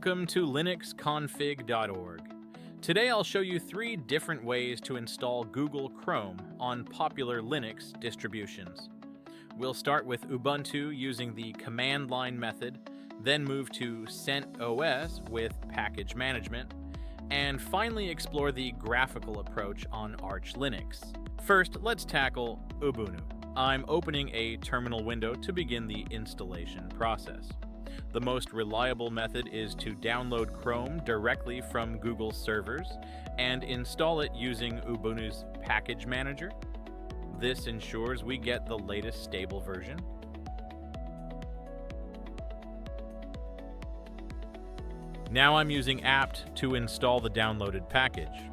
Welcome to LinuxConfig.org. Today I'll show you 3 different ways to install Google Chrome on popular Linux distributions. We'll start with Ubuntu using the command line method, then move to CentOS with package management, and finally explore the graphical approach on Arch Linux. First, let's tackle Ubuntu. I'm opening a terminal window to begin the installation process. The most reliable method is to download Chrome directly from Google's servers and install it using Ubuntu's package manager. This ensures we get the latest stable version. Now I'm using apt to install the downloaded package.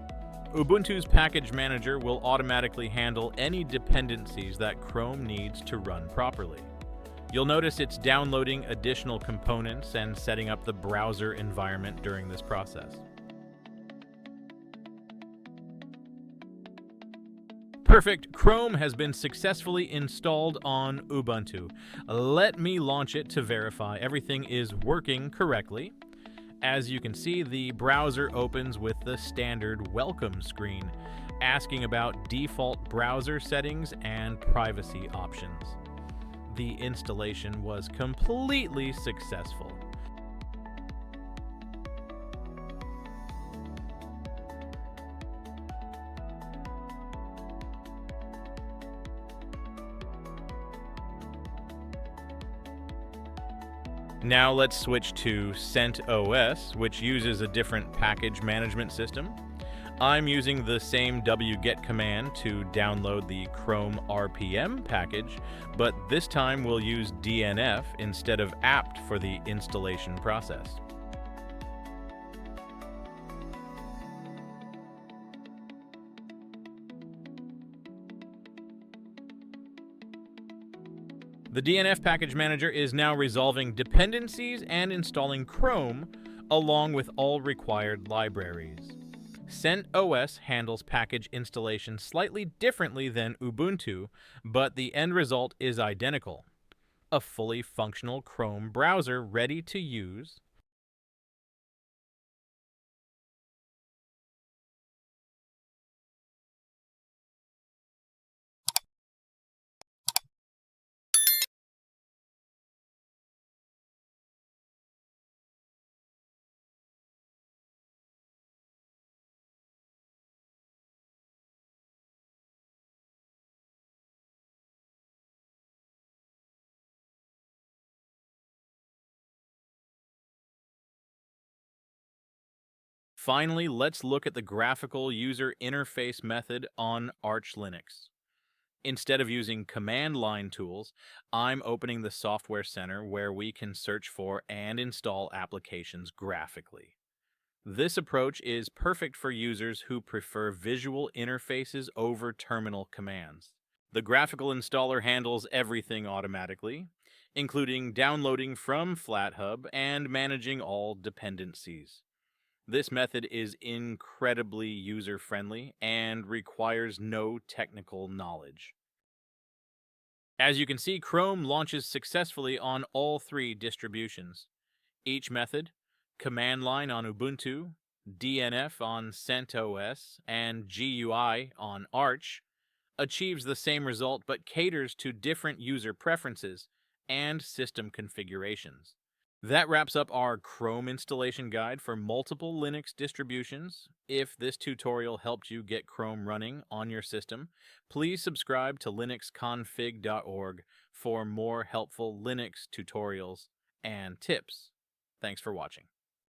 Ubuntu's package manager will automatically handle any dependencies that Chrome needs to run properly. You'll notice it's downloading additional components and setting up the browser environment during this process. Perfect! Chrome has been successfully installed on Ubuntu. Let me launch it to verify everything is working correctly. As you can see, the browser opens with the standard welcome screen, asking about default browser settings and privacy options. The installation was completely successful. Now let's switch to CentOS, which uses a different package management system. I'm using the same wget command to download the Chrome RPM package, but this time we'll use DNF instead of apt for the installation process. The DNF package manager is now resolving dependencies and installing Chrome along with all required libraries. CentOS handles package installation slightly differently than Ubuntu, but the end result is identical. A fully functional Chrome browser ready to use. Finally, let's look at the graphical user interface method on Arch Linux. Instead of using command line tools, I'm opening the Software Center where we can search for and install applications graphically. This approach is perfect for users who prefer visual interfaces over terminal commands. The graphical installer handles everything automatically, including downloading from FlatHub and managing all dependencies. This method is incredibly user-friendly and requires no technical knowledge. As you can see, Chrome launches successfully on all 3 distributions. Each method, command line on Ubuntu, DNF on CentOS, and GUI on Arch, achieves the same result but caters to different user preferences and system configurations. That wraps up our Chrome installation guide for multiple Linux distributions. If this tutorial helped you get Chrome running on your system, please subscribe to LinuxConfig.org for more helpful Linux tutorials and tips. Thanks for watching.